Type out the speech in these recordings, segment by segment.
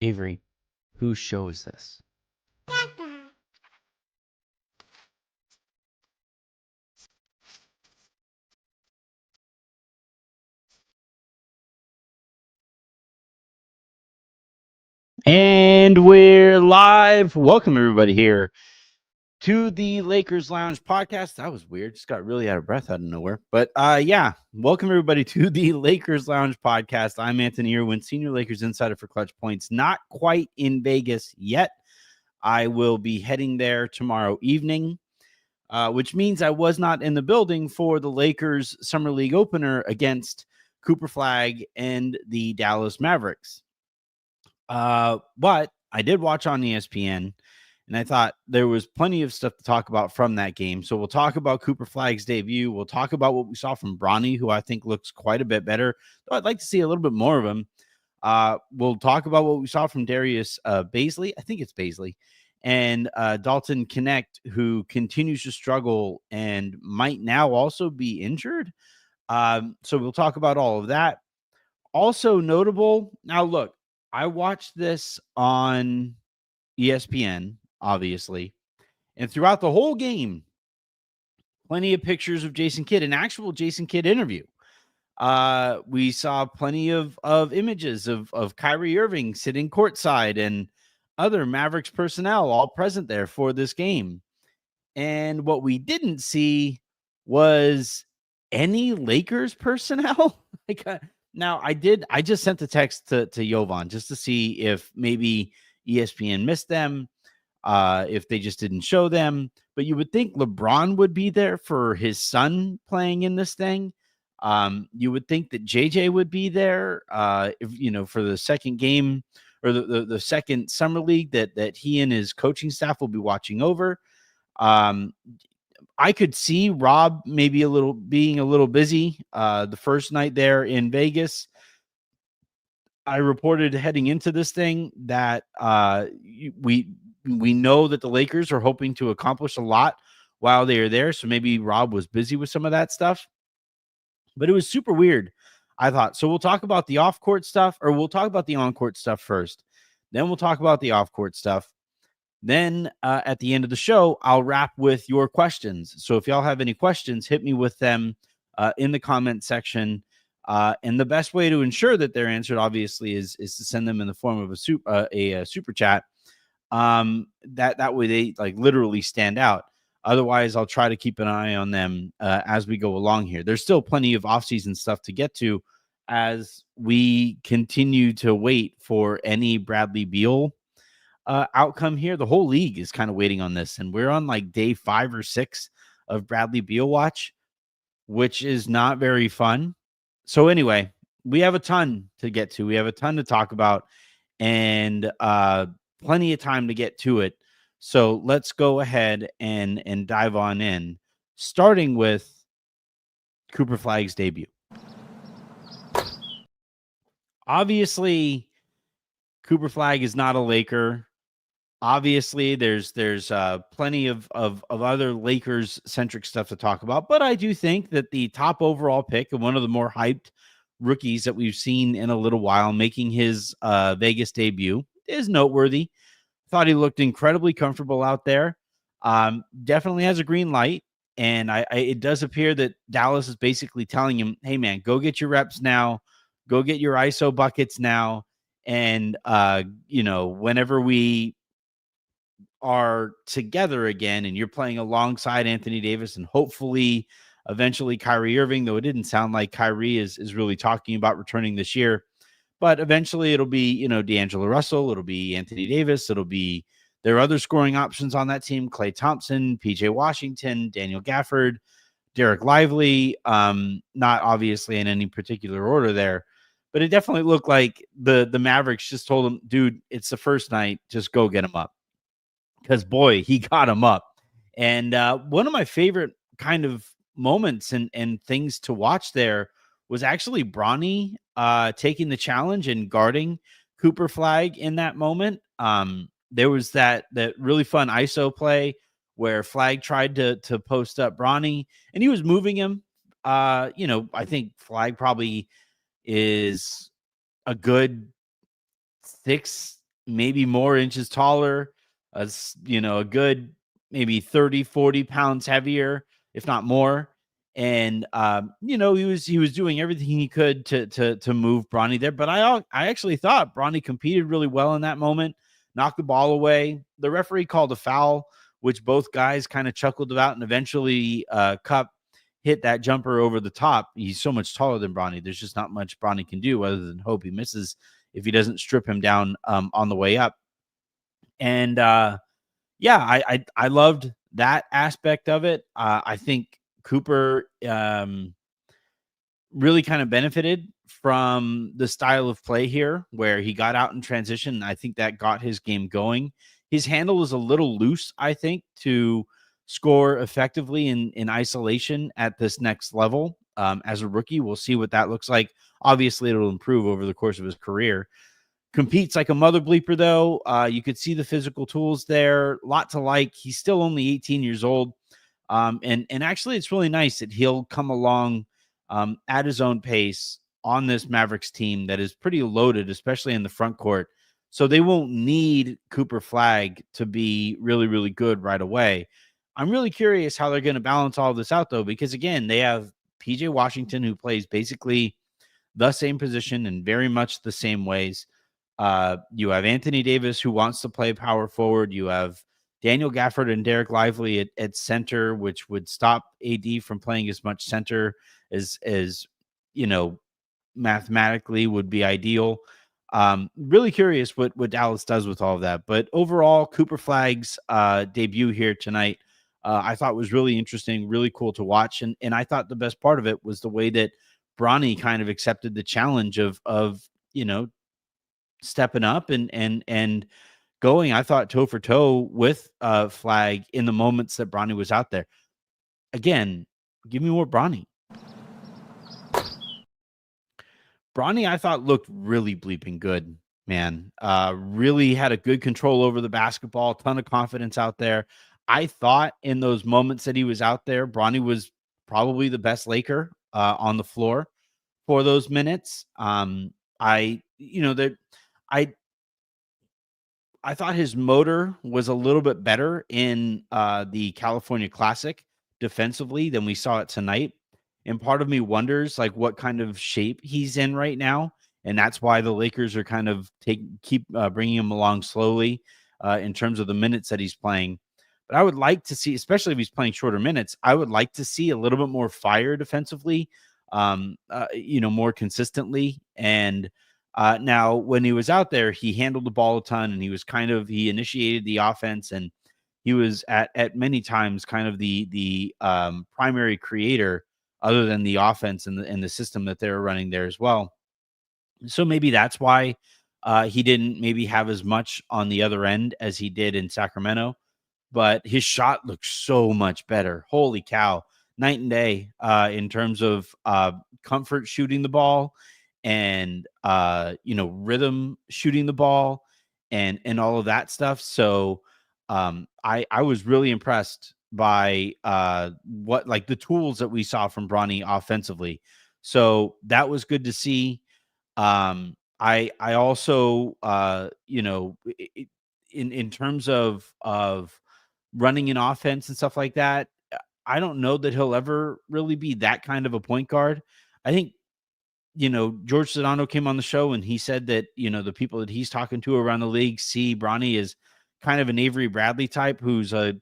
Avery, whose show is this? And we're live. Welcome everybody here to the Lakers Lounge podcast. That was weird. Just got really out of breath out of nowhere. But yeah, welcome everybody to the Lakers Lounge podcast. I'm Anthony Irwin, senior Lakers insider for Clutch Points. Not quite in Vegas yet. I will be heading there tomorrow evening, which means I was not in the building for the Lakers Summer League opener against Cooper Flagg and the Dallas Mavericks. But I did watch on ESPN, and I thought there was plenty of stuff to talk about from that game. So we'll talk about Cooper Flagg's debut. We'll talk about what we saw from Bronny, who I think looks quite a bit better, though I'd like to see a little bit more of him. We'll talk about what we saw from Darius Bazley. I think it's Basley. And Dalton Knecht, who continues to struggle and might now also be injured. So we'll talk about all of that. Also notable. Now, look, I watched this on ESPN, obviously, and throughout the whole game, plenty of pictures of Jason Kidd, an actual Jason Kidd interview. We saw plenty of images of Kyrie Irving sitting courtside and other Mavericks personnel all present there for this game. And what we didn't see was any Lakers personnel. Now I just sent the text to Jovan just to see if maybe ESPN missed them, if they just didn't show them. But you would think LeBron would be there for his son playing in this thing. You would think that JJ would be there, if for the second game or the second summer league that he and his coaching staff will be watching over. I could see Rob maybe being a little busy the first night there in Vegas. I reported heading into this thing that we know that the Lakers are hoping to accomplish a lot while they are there. So maybe Rob was busy with some of that stuff. But it was super weird, I thought. So we'll talk about the off-court stuff, or we'll talk about the on-court stuff first. Then we'll talk about the off-court stuff. Then at the end of the show, I'll wrap with your questions. So if y'all have any questions, hit me with them in the comment section. And the best way to ensure that they're answered, obviously, is to send them in the form of a super chat. That way they literally stand out. Otherwise, I'll try to keep an eye on them as we go along here. There's still plenty of off-season stuff to get to as we continue to wait for any Bradley Beal outcome here. The whole league is kind of waiting on this, and we're on day 5 or 6 of Bradley Beal watch, which is not very fun. So anyway, we have a ton to get to. We have a ton to talk about, and plenty of time to get to it. So let's go ahead and dive on in, starting with Cooper Flagg's debut. Obviously, Cooper Flagg is not a Laker. Obviously, there's plenty of other Lakers-centric stuff to talk about, but I do think that the top overall pick and one of the more hyped rookies that we've seen in a little while making his Vegas debut is noteworthy. Thought he looked incredibly comfortable out there. Definitely has a green light, and it does appear that Dallas is basically telling him, hey, man, go get your reps now. Go get your ISO buckets now. And, whenever we are together again and you're playing alongside Anthony Davis and hopefully eventually Kyrie Irving, though it didn't sound like Kyrie is really talking about returning this year, but eventually it'll be, D'Angelo Russell, it'll be Anthony Davis, it'll be there are other scoring options on that team, Klay Thompson, PJ Washington, Daniel Gafford, Derek Lively, not obviously in any particular order there, but it definitely looked like the Mavericks just told him, dude, it's the first night, just go get him up. Because, boy, he got him up. And one of my favorite kind of moments and things to watch there was actually Bronny taking the challenge and guarding Cooper Flagg in that moment. There was that really fun ISO play where Flagg tried to post up Bronny, and he was moving him. I think Flagg probably is a good 6 maybe more inches taller, a good maybe 30, 40 pounds heavier, if not more. And he was doing everything he could to move Bronny there. But I actually thought Bronny competed really well in that moment, knocked the ball away. The referee called a foul, which both guys kind of chuckled about, and eventually Cup hit that jumper over the top. He's so much taller than Bronny. There's just not much Bronny can do other than hope he misses if he doesn't strip him down on the way up. And yeah, I loved that aspect of it. I think Cooper really kind of benefited from the style of play here, where he got out in transition. I think that got his game going. His handle was a little loose, I think, to score effectively in isolation at this next level. As a rookie, we'll see what that looks like. Obviously, it'll improve over the course of his career. Competes like a mother bleeper, though. You could see the physical tools there. Lot to like. He's still only 18 years old. And actually, it's really nice that he'll come along at his own pace on this Mavericks team that is pretty loaded, especially in the front court. So they won't need Cooper Flagg to be really, really good right away. I'm really curious how they're going to balance all this out, though, because, again, they have PJ Washington, who plays basically the same position in very much the same ways. You have Anthony Davis, who wants to play power forward. You have Daniel Gafford and Derek Lively at center, which would stop AD from playing as much center as mathematically would be ideal. Really curious what Dallas does with all of that. But overall, Cooper Flagg's debut here tonight, I thought was really interesting, really cool to watch. And I thought the best part of it was the way that Bronny kind of accepted the challenge of stepping up and going, I thought, toe for toe with Flagg in the moments that Bronny was out there. Again, give me more Bronny. Bronny, I thought, looked really bleeping good, man. Really had a good control over the basketball, ton of confidence out there. I thought in those moments that he was out there, Bronny was probably the best Laker on the floor for those minutes. I thought his motor was a little bit better in the California Classic defensively than we saw it tonight. And part of me wonders like what kind of shape he's in right now. And that's why the Lakers are kind of keep bringing him along slowly in terms of the minutes that he's playing. But I would like to see, especially if he's playing shorter minutes, I would like to see a little bit more fire defensively, more consistently. And now, when he was out there, he handled the ball a ton, and he initiated the offense, and he was at many times kind of the primary creator, other than the offense and the system that they were running there as well. So maybe that's why he didn't maybe have as much on the other end as he did in Sacramento. But his shot looks so much better. Holy cow. Night and day in terms of comfort shooting the ball and rhythm shooting the ball and all of that stuff. So I was really impressed by what like the tools that we saw from Bronny offensively. So that was good to see. I also in terms of running an offense and stuff like that, I don't know that he'll ever really be that kind of a point guard. I think, George Sedano came on the show and he said that, the people that he's talking to around the league see Bronny as kind of an Avery Bradley type who's a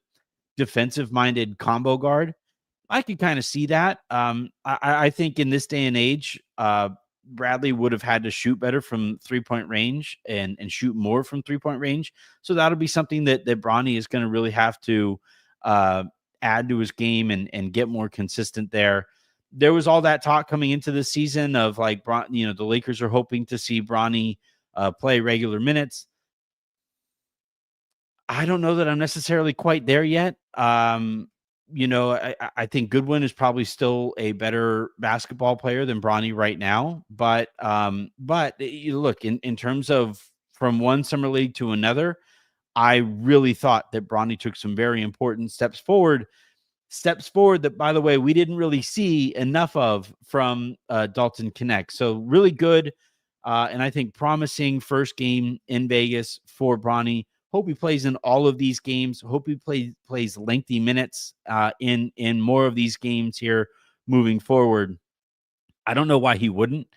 defensive minded combo guard. I could kind of see that. I think in this day and age, Bradley would have had to shoot better from 3-point range and shoot more from 3-point range. So that'll be something that Bronny is going to really have to add to his game and get more consistent there. There was all that talk coming into the season of like, the Lakers are hoping to see Bronny play regular minutes. I don't know that I'm necessarily quite there yet. I think Goodwin is probably still a better basketball player than Bronny right now. But you look in terms of from one summer league to another, I really thought that Bronny took some very important steps forward that, by the way, we didn't really see enough of from Dalton Knecht. So really good And I think promising first game in Vegas for Bronny. Hope he plays in all of these games. Hope he plays lengthy minutes in more of these games here moving forward. I don't know why he wouldn't,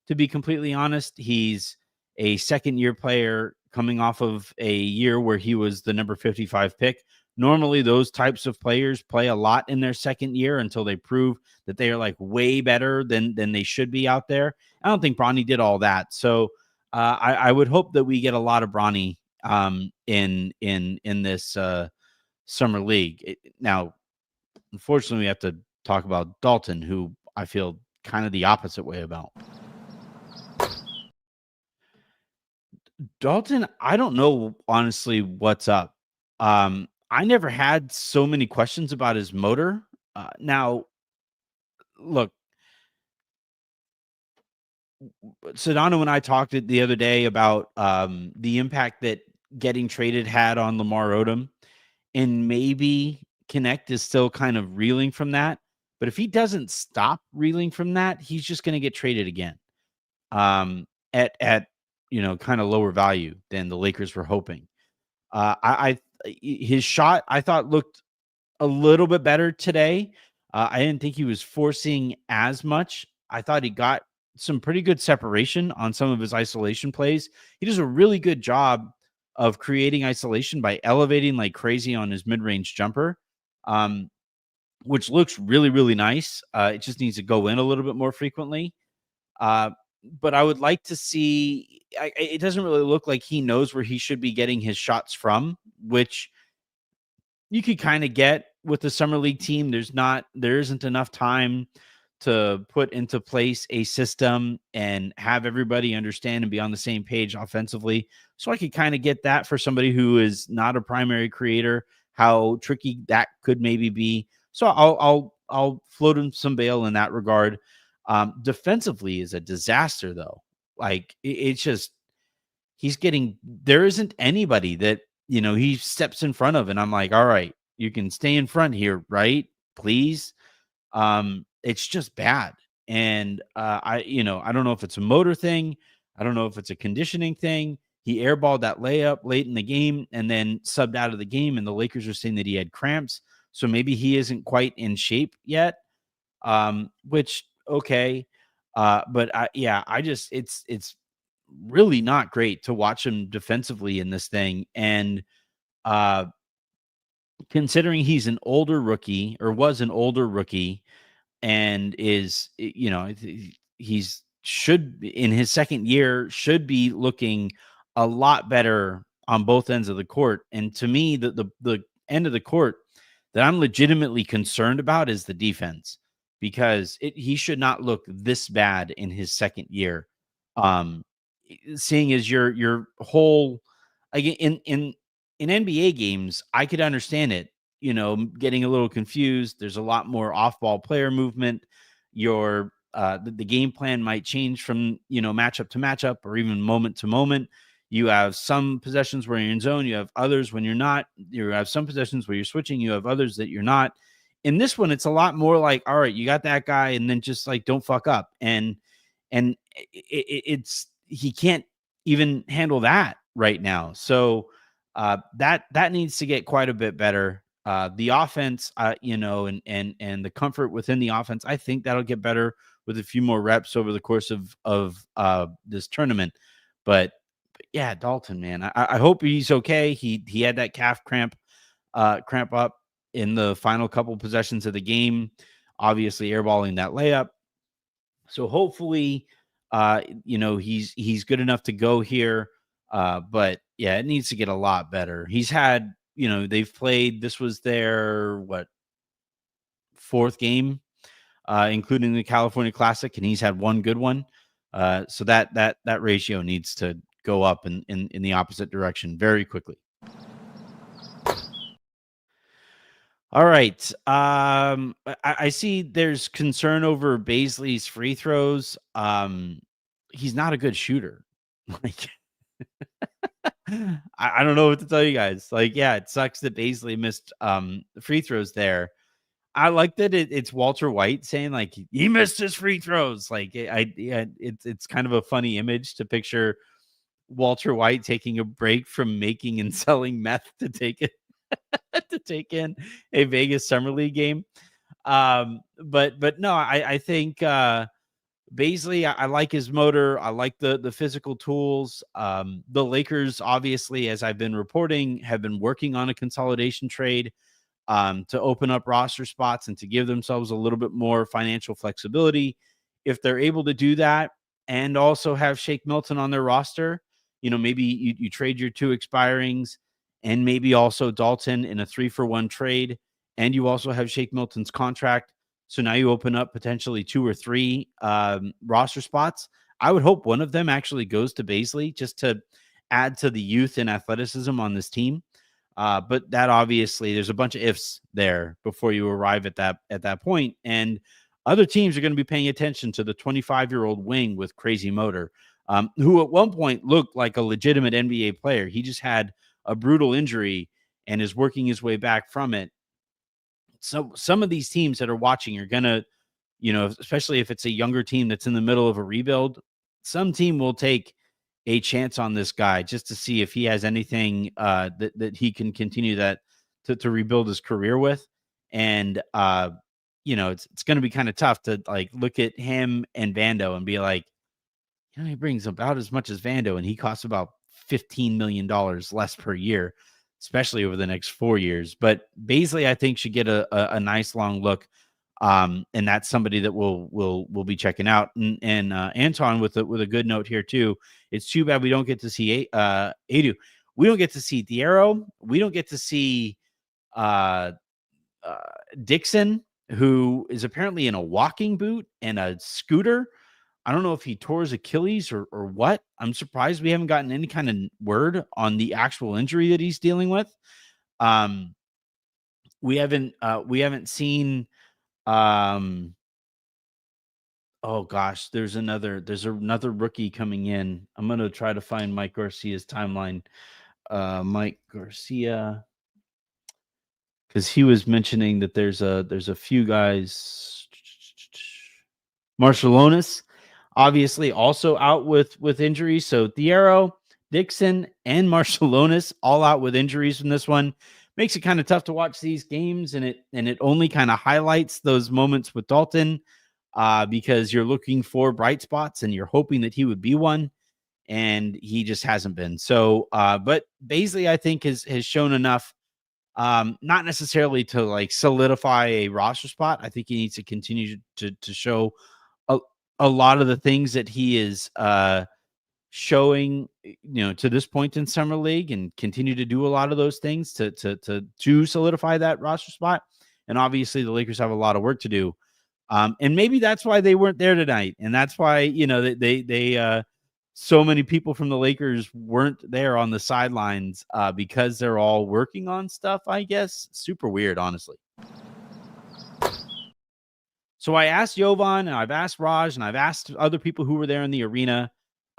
to be completely honest. He's a second-year player coming off of a year where he was the number 55 pick. Normally, those types of players play a lot in their second year until they prove that they are like way better than they should be out there. I don't think Bronny did all that. So I would hope that we get a lot of Bronny in this summer league. Now, unfortunately, we have to talk about Dalton, who I feel kind of the opposite way about. Dalton, I don't know honestly what's up. I never had so many questions about his motor. Now, look, Sedano and I talked the other day about the impact that getting traded had on Lamar Odom, and maybe Knecht is still kind of reeling from that. But if he doesn't stop reeling from that, he's just going to get traded again. At kind of lower value than the Lakers were hoping. His shot I thought looked a little bit better today. I didn't think he was forcing as much. I thought he got some pretty good separation on some of his isolation plays. He does a really good job of creating isolation by elevating like crazy on his mid-range jumper, which looks really, really nice. It just needs to go in a little bit more frequently. But I would like to see. It doesn't really look like he knows where he should be getting his shots from, which you could kind of get with the summer league team. There isn't enough time to put into place a system and have everybody understand and be on the same page offensively. So I could kind of get that for somebody who is not a primary creator, how tricky that could maybe be. So I'll float him some bail in that regard. Defensively is a disaster though. Like it's just, there isn't anybody that, he steps in front of and I'm like, all right, you can stay in front here, right? Please. It's just bad. And I don't know if it's a motor thing. I don't know if it's a conditioning thing. He airballed that layup late in the game and then subbed out of the game. And the Lakers are saying that he had cramps. So maybe he isn't quite in shape yet. Which, okay. But it's really not great to watch him defensively in this thing. And considering he's an older rookie or was an older rookie and he's should in his second year should be looking a lot better on both ends of the court. And to me, the end of the court that I'm legitimately concerned about is the defense, because he should not look this bad in his second year. Seeing as your whole, again, in NBA games, I could understand it, getting a little confused. There's a lot more off-ball player movement. The game plan might change from, matchup to matchup or even moment to moment. You have some possessions where you're in zone. You have others when you're not. You have some possessions where you're switching. You have others that you're not. In this one, it's a lot more like, all right, you got that guy, and then just like don't fuck up. And he can't even handle that right now. So that needs to get quite a bit better. The offense, and the comfort within the offense, I think that'll get better with a few more reps over the course of this tournament. But yeah, Dalton, man, I hope he's okay. He had that calf cramp up in the final couple possessions of the game, obviously airballing that layup. So hopefully, he's good enough to go here. But yeah, it needs to get a lot better. He's had, they've played, this was their fourth game, including the California Classic, and he's had one good one. So that ratio needs to go up in the opposite direction very quickly. All right. I see there's concern over Bazley's free throws. He's not a good shooter. Like, I don't know what to tell you guys. Like, yeah, it sucks that Bazley missed free throws there. I like that it's Walter White saying like he missed his free throws. Like it's kind of a funny image to picture Walter White taking a break from making and selling meth to take it to take in a Vegas Summer League game. But no, I think Bazley, I like his motor. I like the physical tools. The Lakers, obviously, as I've been reporting, have been working on a consolidation trade to open up roster spots and to give themselves a little bit more financial flexibility. If they're able to do that and also have Shake Milton on their roster, maybe you trade your two expirings and maybe also Dalton in a 3-for-1 trade. And you also have Shake Milton's contract. So now you open up potentially 2 or 3 roster spots. I would hope one of them actually goes to Basley just to add to the youth and athleticism on this team. But that obviously there's a bunch of ifs there before you arrive at that point. And other teams are going to be paying attention to the 25-year-old wing with crazy motor, who at one point looked like a legitimate NBA player. He just had a brutal injury and is working his way back from it. So some of these teams that are watching are going to, especially if it's a younger team that's in the middle of a rebuild, some team will take a chance on this guy just to see if he has anything that he can continue to rebuild his career with. And, it's going to be kind of tough to like look at him and Vando and be like, he brings about as much as Vando and he costs about $15 million less per year, especially over the next 4 years. But Bazley, I think, should get a nice long look. And that's somebody that we'll be checking out. And Anton with a good note here too. It's too bad we don't get to see Adu. We don't get to see Diarra. We don't get to see Dixon, who is apparently in a walking boot and a scooter. I don't know if he tore his Achilles or what. I'm surprised we haven't gotten any kind of word on the actual injury that he's dealing with. We haven't seen. Oh gosh, there's another rookie coming in. I'm gonna try to find Mike Garcia's timeline. Mike Garcia, because he was mentioning that there's a few guys. Marciulionis, obviously, also out with injuries. So Diarra, Dixon, and Marciulionis all out with injuries from this one. Makes it kind of tough to watch these games, and it only kind of highlights those moments with Dalton because you're looking for bright spots and you're hoping that he would be one, and he just hasn't been. So, but Bazley, I think, has shown enough, not necessarily to like solidify a roster spot. I think he needs to continue to show a lot of the things that he is showing, to this point in Summer League, and continue to do a lot of those things to solidify that roster spot. And obviously the Lakers have a lot of work to do. And maybe that's why they weren't there tonight. And that's why, they so many people from the Lakers weren't there on the sidelines because they're all working on stuff, I guess. Super weird, honestly. So I asked Jovan, and I've asked Raj, and I've asked other people who were there in the arena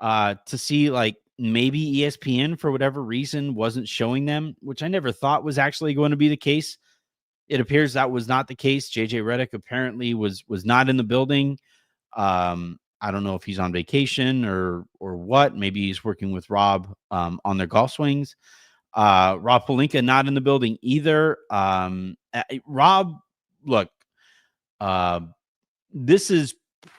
to see, like, maybe ESPN, for whatever reason, wasn't showing them, which I never thought was actually going to be the case. It appears that was not the case. JJ Redick apparently was not in the building. I don't know if he's on vacation or what. Maybe he's working with Rob on their golf swings. Rob Pelinka not in the building either. Rob, look, this is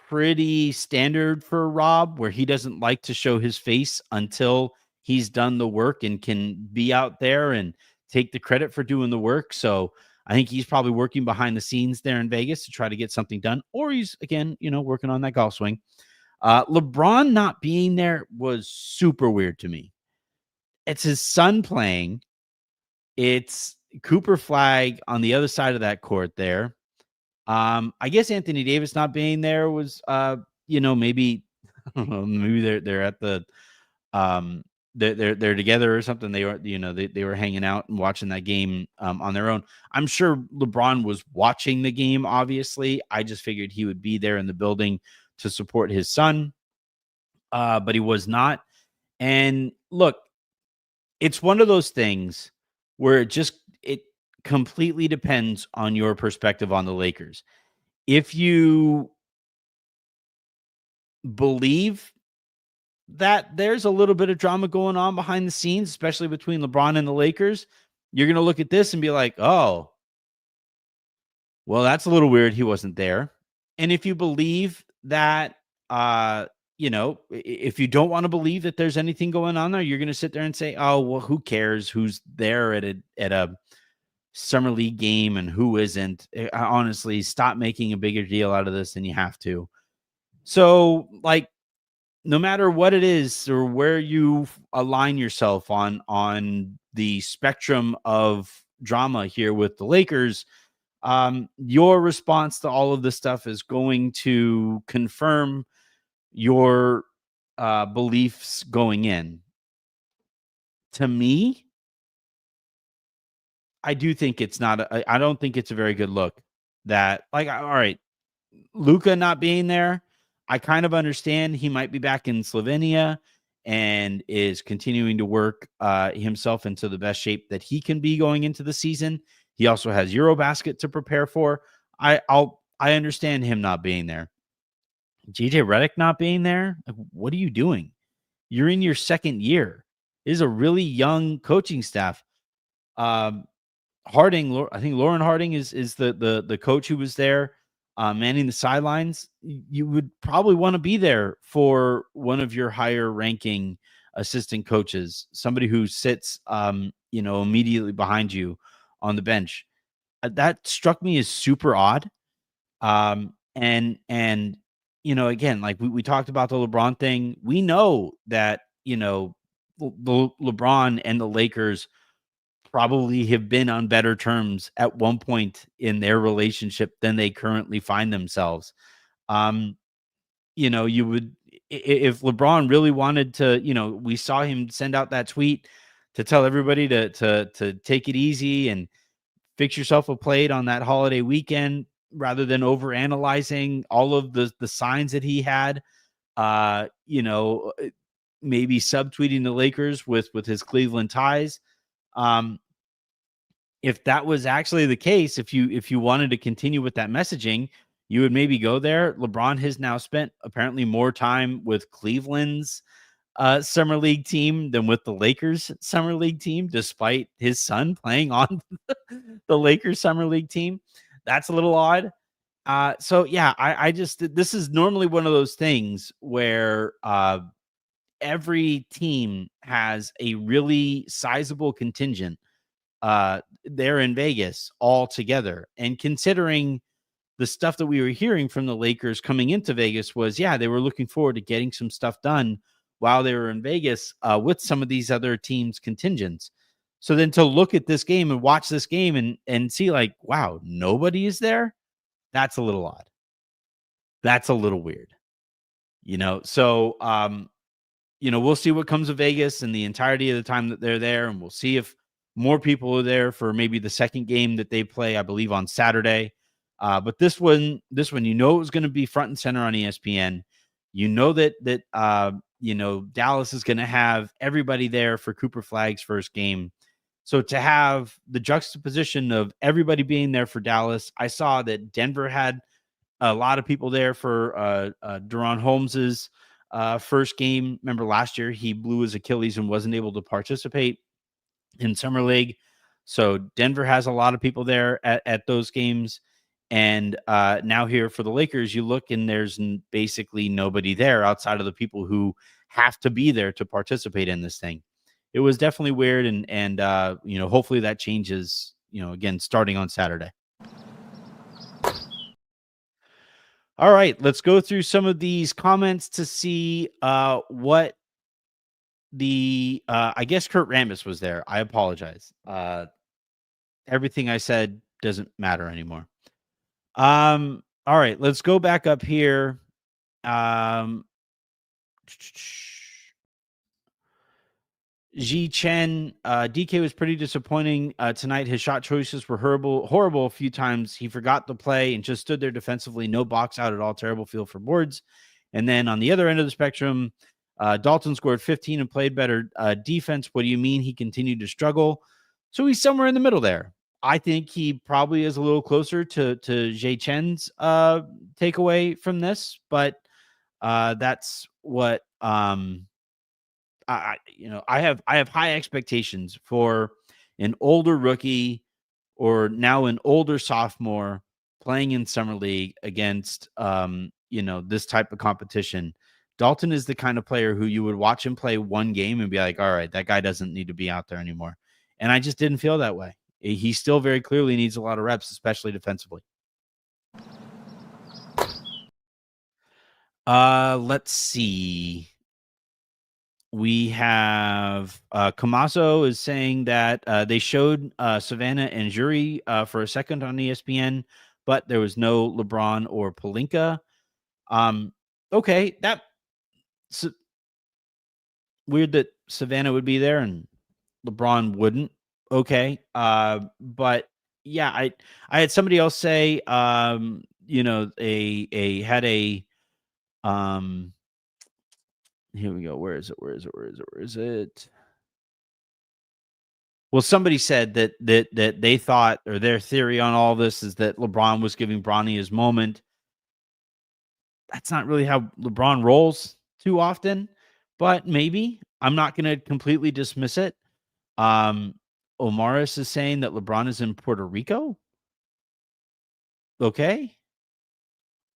pretty standard for Rob, where he doesn't like to show his face until he's done the work and can be out there and take the credit for doing the work. So I think he's probably working behind the scenes there in Vegas to try to get something done, or he's, again, working on that golf swing. LeBron not being there was super weird to me. It's his son playing. It's Cooper Flagg on the other side of that court there. I guess Anthony Davis not being there was, maybe, I don't know, maybe they're at the, they're together or something. They were, they were hanging out and watching that game on their own. I'm sure LeBron was watching the game. Obviously, I just figured he would be there in the building to support his son, but he was not. And look, it's one of those things where it completely depends on your perspective on the Lakers. If you believe that there's a little bit of drama going on behind the scenes, especially between LeBron and the Lakers, you're going to look at this and be like, oh, well, that's a little weird. He wasn't there. And if you believe that, if you don't want to believe that there's anything going on there, you're going to sit there and say, oh, well, who cares who's there at a summer league game and who isn't? Honestly, stop making a bigger deal out of this than you have to. So, like, no matter what it is or where you align yourself on the spectrum of drama here with the Lakers, your response to all of this stuff is going to confirm your beliefs going in. To me, I do think it's not. I don't think it's a very good look. That, like, all right, Luka not being there, I kind of understand. He might be back in Slovenia and is continuing to work himself into the best shape that he can be going into the season. He also has Eurobasket to prepare for. I understand him not being there. JJ Redick not being there. Like, what are you doing? You're in your second year. This is a really young coaching staff. Harding, I think Lauren Harding is the coach who was there, manning the sidelines. You would probably want to be there for one of your higher ranking assistant coaches, somebody who sits, immediately behind you on the bench. That struck me as super odd. And again, like we talked about the LeBron thing. We know that, the LeBron and the Lakers probably have been on better terms at one point in their relationship than they currently find themselves. You would, if LeBron really wanted to, we saw him send out that tweet to tell everybody to take it easy and fix yourself a plate on that holiday weekend rather than overanalyzing all of the signs that he had, maybe subtweeting the Lakers with his Cleveland ties. If that was actually the case, if you wanted to continue with that messaging, you would maybe go there. LeBron has now spent apparently more time with Cleveland's summer league team than with the Lakers summer league team, despite his son playing on the Lakers summer league team. That's a little odd. So yeah, I just, this is normally one of those things where every team has a really sizable contingent there in Vegas all together. And considering the stuff that we were hearing from the Lakers coming into Vegas was, yeah, they were looking forward to getting some stuff done while they were in Vegas with some of these other teams' contingents. So then to look at this game and watch this game and see like, wow, nobody is there. That's a little odd. That's a little weird, So, we'll see what comes of Vegas and the entirety of the time that they're there. And we'll see if more people are there for maybe the second game that they play, I believe, on Saturday. But this one, it was going to be front and center on ESPN. Dallas is going to have everybody there for Cooper Flagg's first game. So to have the juxtaposition of everybody being there for Dallas, I saw that Denver had a lot of people there for Deron Holmes's first game. Remember last year he blew his Achilles and wasn't able to participate in summer league. So Denver has a lot of people there at those games. And now here for the Lakers, you look and there's basically nobody there outside of the people who have to be there to participate in this thing. It was definitely weird. And hopefully that changes, again, starting on Saturday. All right, let's go through some of these comments to see what the I guess Kurt Rambis was there. I apologize. Everything I said doesn't matter anymore. All right, let's go back up here. Ji Chen, DK was pretty disappointing tonight. His shot choices were horrible a few times. He forgot to play and just stood there defensively. No box out at all. Terrible feel for boards. And then on the other end of the spectrum, Dalton scored 15 and played better defense. What do you mean he continued to struggle? So he's somewhere in the middle there. I think he probably is a little closer to Jay Chen's takeaway from this, but that's what I have high expectations for an older rookie or now an older sophomore playing in summer league against this type of competition. Dalton is the kind of player who you would watch him play one game and be like, all right, that guy doesn't need to be out there anymore. And I just didn't feel that way. He still very clearly needs a lot of reps, especially defensively. Let's see. We have Camaso is saying that they showed Savannah and Jury for a second on ESPN, but there was no LeBron or Pelinka. Okay, that's weird that Savannah would be there and LeBron wouldn't. Okay, but yeah, I had somebody else say, here we go. Where is it? Well, somebody said that they thought, or their theory on all this is that LeBron was giving Bronny his moment. That's not really how LeBron rolls too often, but maybe. I'm not going to completely dismiss it. Omaris is saying that LeBron is in Puerto Rico. Okay.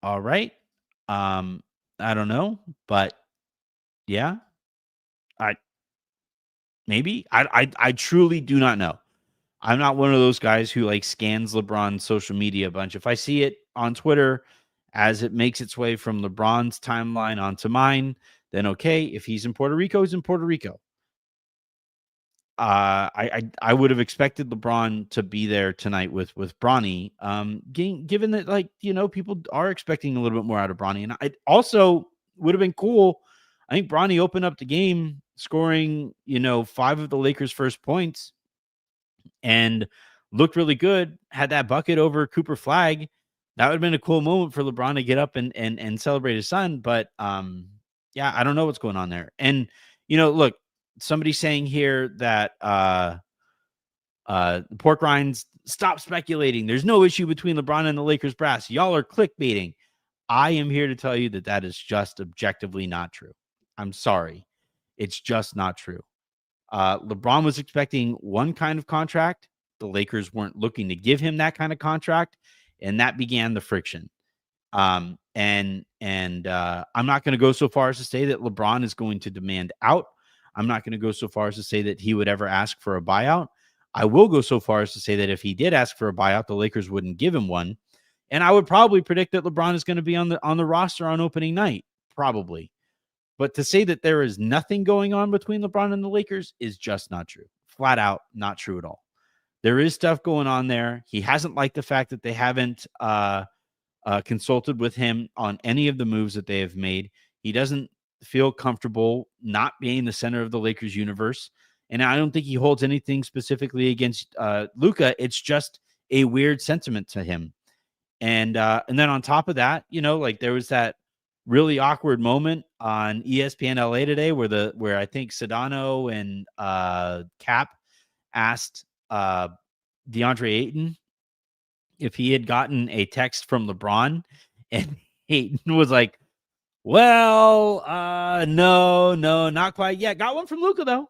All right. I don't know, but yeah, I truly do not know. I'm not one of those guys who like scans LeBron's social media a bunch. If I see it on Twitter as it makes its way from LeBron's timeline onto mine, then okay. If he's in Puerto Rico, he's in Puerto Rico. I would have expected LeBron to be there tonight with Bronny. Given that people are expecting a little bit more out of Bronny, and it also would have been cool. I think Bronny opened up the game scoring 5 of the Lakers' first points and looked really good. Had that bucket over Cooper Flagg. That would have been a cool moment for LeBron to get up and celebrate his son. But yeah, I don't know what's going on there. And look. Somebody saying here that pork rinds, stop speculating. There's no issue between LeBron and the Lakers brass. Y'all are clickbaiting. I am here to tell you that is just objectively not true. I'm sorry. It's just not true. LeBron was expecting one kind of contract. The Lakers weren't looking to give him that kind of contract, and that began the friction. I'm not going to go so far as to say that LeBron is going to demand out. I'm not going to go so far as to say that he would ever ask for a buyout. I will go so far as to say that if he did ask for a buyout, the Lakers wouldn't give him one. And I would probably predict that LeBron is going to be on the roster on opening night, probably. But to say that there is nothing going on between LeBron and the Lakers is just not true. Flat out not true at all. There is stuff going on there. He hasn't liked the fact that they haven't consulted with him on any of the moves that they have made. He doesn't feel comfortable not being the center of the Lakers universe. And I don't think he holds anything specifically against Luka. It's just a weird sentiment to him. And then on top of that, there was that really awkward moment on ESPN LA today where I think Sedano and Cap asked DeAndre Ayton if he had gotten a text from LeBron, and Ayton was like, well, no, not quite yet. Got one from Luka though.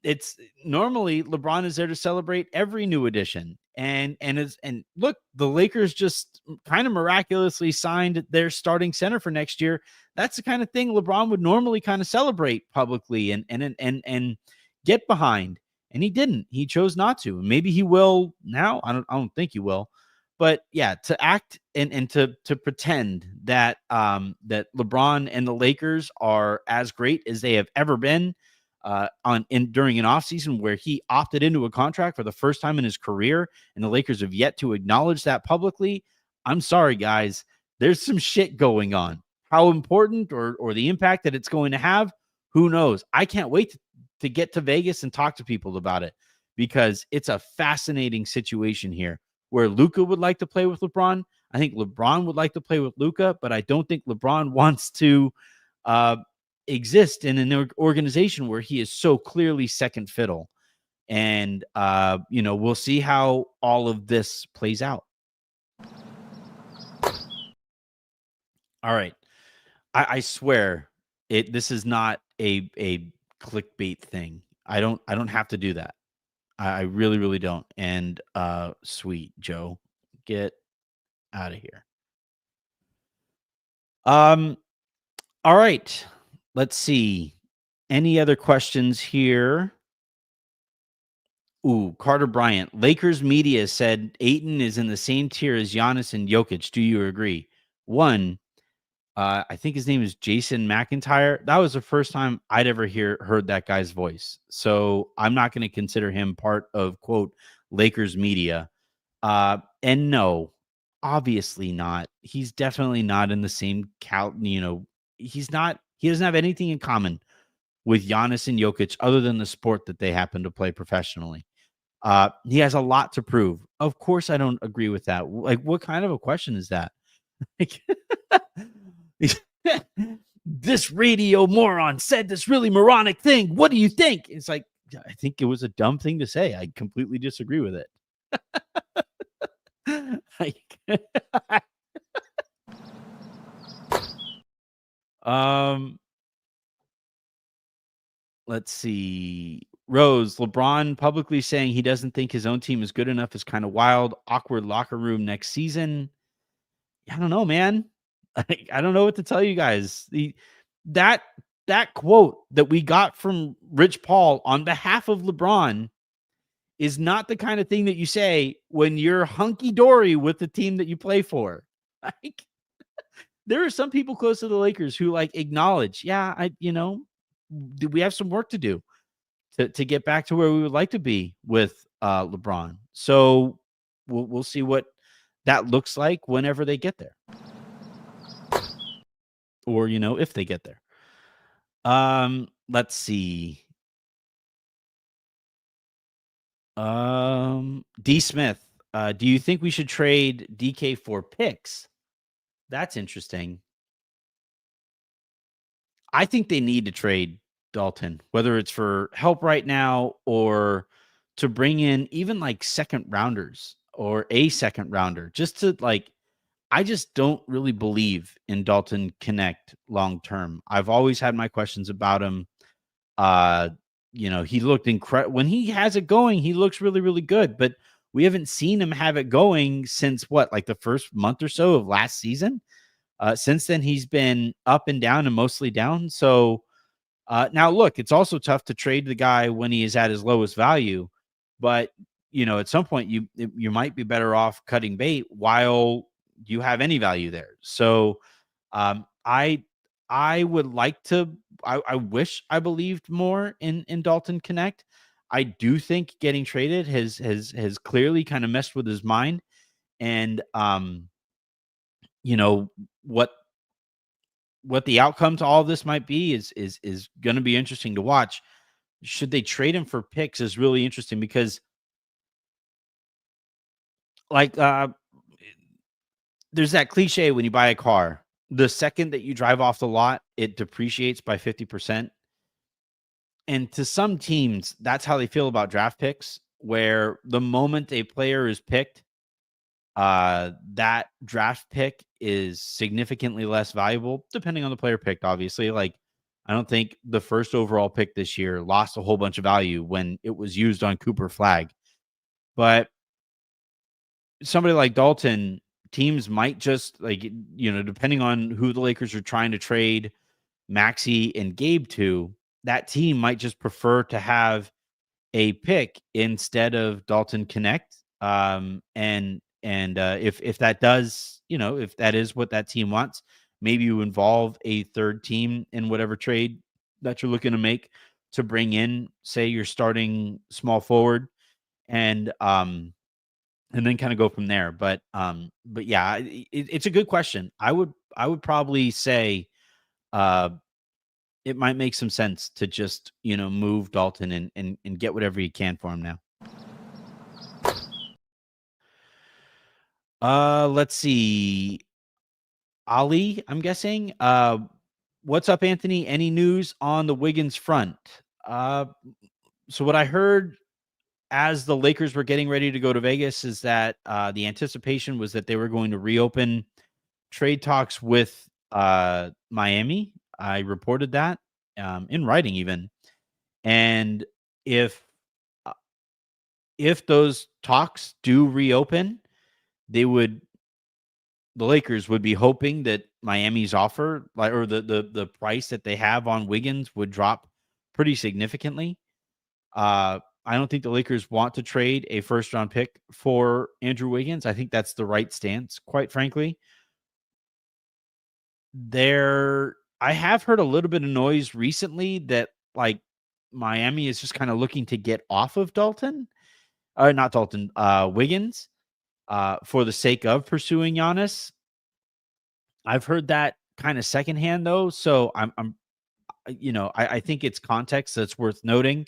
It's normally LeBron is there to celebrate every new addition. And look, the Lakers just kind of miraculously signed their starting center for next year. That's the kind of thing LeBron would normally kind of celebrate publicly and get behind. And he didn't. He chose not to. Maybe he will now. I don't think he will. But yeah, to act and to pretend that that LeBron and the Lakers are as great as they have ever been during an offseason where he opted into a contract for the first time in his career, and the Lakers have yet to acknowledge that publicly. I'm sorry, guys. There's some shit going on. How important or the impact that it's going to have, who knows? I can't wait to get to Vegas and talk to people about it, because it's a fascinating situation here where Luka would like to play with LeBron. I think LeBron would like to play with Luka, but I don't think LeBron wants to exist in an organization where he is so clearly second fiddle. And we'll see how all of this plays out. All right. I swear this is not a clickbait thing. I don't have to do that. I really, really don't. And sweet Joe, get out of here. All right. Let's see. Any other questions here? Ooh, Carter Bryant. Lakers media said Ayton is in the same tier as Giannis and Jokic. Do you agree? One, I think his name is Jason McIntyre. That was the first time I'd ever heard that guy's voice. So I'm not going to consider him part of, quote, Lakers media. And no, obviously not. He's definitely not in the same he doesn't have anything in common with Giannis and Jokic other than the sport that they happen to play professionally. He has a lot to prove. Of course, I don't agree with that. Like, what kind of a question is that? Like, this radio moron said this really moronic thing. What do you think? It's like, I think it was a dumb thing to say. I completely disagree with it. Let's see. Rose, LeBron publicly saying he doesn't think his own team is good enough is kind of wild. Awkward locker room next season. I don't know, man. I don't know what to tell you guys. That quote that we got from Rich Paul on behalf of LeBron is not the kind of thing that you say when you're hunky dory with the team that you play for. Like, there are some people close to the Lakers who acknowledge, yeah, we have some work to do to get back to where we would like to be with LeBron. So we'll see what that looks like whenever they get there. Or, if they get there. Let's see. D Smith, do you think we should trade DK for picks? That's interesting. I think they need to trade Dalton, whether it's for help right now or to bring in even second rounders or a second rounder, just to I just don't really believe in Dalton Knecht long term. I've always had my questions about him. He looked incredible when he has it going. He looks really, really good, but we haven't seen him have it going since the first month or so of last season. Since then, he's been up and down and mostly down. So now, look, it's also tough to trade the guy when he is at his lowest value. But at some point, you might be better off cutting bait while you have any value there. So I would like to. I wish I believed more in Dalton Knecht. I do think getting traded has clearly kind of messed with his mind, and what the outcome to all of this might be is going to be interesting to watch. Should they trade him for picks is really interesting because there's that cliche when you buy a car, the second that you drive off the lot, it depreciates by 50%. And to some teams, that's how they feel about draft picks, where the moment a player is picked, that draft pick is significantly less valuable, depending on the player picked, obviously. I don't think the first overall pick this year lost a whole bunch of value when it was used on Cooper Flagg. But somebody like Dalton, teams might just depending on who the Lakers are trying to trade Maxey and Gabe to, that team might just prefer to have a pick instead of Dalton Knecht. If that does, if that is what that team wants, maybe you involve a third team in whatever trade that you're looking to make to bring in, say, your starting small forward, and then kind of go from there. But yeah, it's a good question. I would probably say it might make some sense to just move Dalton and get whatever you can for him now. Let's see. Ali, I'm guessing. What's up, Anthony? Any news on the Wiggins front? So what I heard as the Lakers were getting ready to go to Vegas is that the anticipation was that they were going to reopen trade talks with Miami. I reported that in writing even. And if those talks do reopen, the Lakers would be hoping that Miami's offer, or the price that they have on Wiggins, would drop pretty significantly. I don't think the Lakers want to trade a first-round pick for Andrew Wiggins. I think that's the right stance, quite frankly. I have heard a little bit of noise recently that like Miami is just kind of looking to get off of Wiggins, for the sake of pursuing Giannis. I've heard that kind of secondhand though, so I think it's context that's worth noting.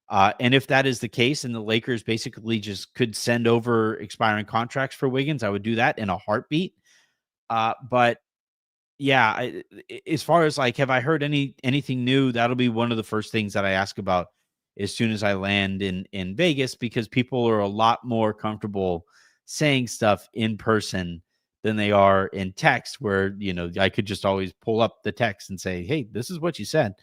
And if that is the case, and the Lakers basically just could send over expiring contracts for Wiggins, I would do that in a heartbeat. But yeah, as far as like, have I heard anything new? That'll be one of the first things that I ask about as soon as I land in Vegas, because people are a lot more comfortable saying stuff in person than they are in text, where, I could just always pull up the text and say, hey, this is what you said.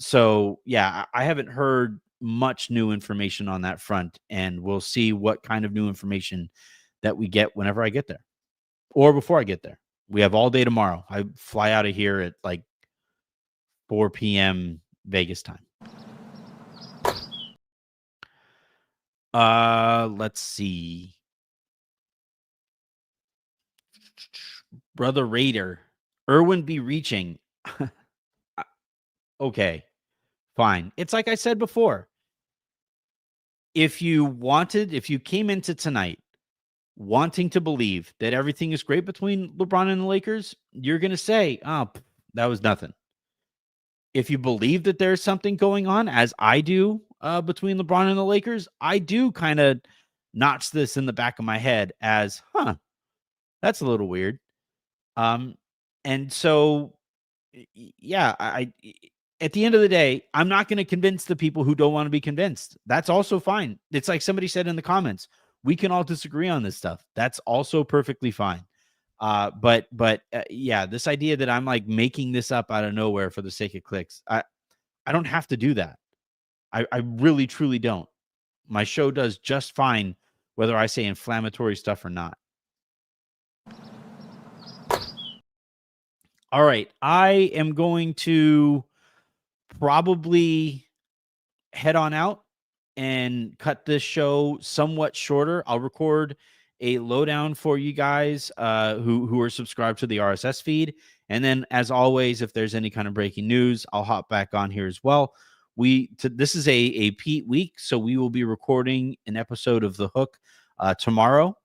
So yeah, I haven't heard much new information on that front, and we'll see what kind of new information that we get whenever I get there, or before I get there. We have all day tomorrow. I fly out of here at like 4 p.m. Vegas time. Let's see. Brother Raider, Irwin be reaching. Okay, fine. It's like I said before. If you came into tonight wanting to believe that everything is great between LeBron and the Lakers, you're going to say, oh, that was nothing. If you believe that there's something going on, as I do, between LeBron and the Lakers, I do kind of notch this in the back of my head as, that's a little weird. And so, yeah, at the end of the day, I'm not going to convince the people who don't want to be convinced. That's also fine. It's like somebody said in the comments, we can all disagree on this stuff. That's also perfectly fine. But yeah, this idea that I'm like making this up out of nowhere for the sake of clicks, I don't have to do that. I really, truly don't. My show does just fine whether I say inflammatory stuff or not. All right. I am going to probably head on out and cut this show somewhat shorter. I'll record a lowdown for you guys who are subscribed to the RSS feed. And then, as always, if there's any kind of breaking news, I'll hop back on here as well. This is a Pete week, so we will be recording an episode of The Hook tomorrow.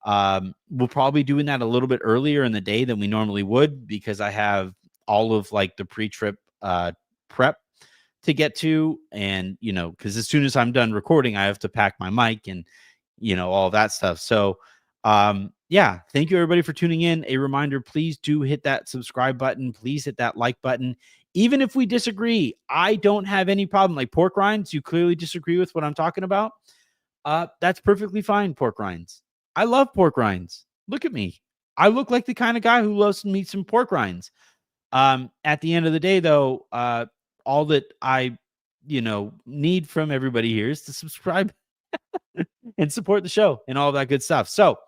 We'll probably be doing that a little bit earlier in the day than we normally would, because I have all of like the pre-trip prep to get to, and because as soon as I'm done recording, I have to pack my mic and all that stuff. So yeah, thank you everybody for tuning in. A reminder, please do hit that subscribe button, please hit that like button. Even if we disagree, I don't have any problem. Like pork rinds, you clearly disagree with what I'm talking about. That's perfectly fine. Pork rinds, I love pork rinds. Look at me, I look like the kind of guy who loves to eat some pork rinds. At the end of the day, though, all that I, need from everybody here is to subscribe and support the show and all that good stuff. So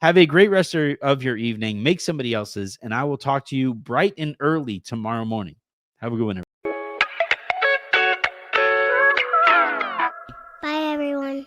have a great rest of your evening. Make somebody else's, and I will talk to you bright and early tomorrow morning. Have a good one, everybody. Bye, everyone.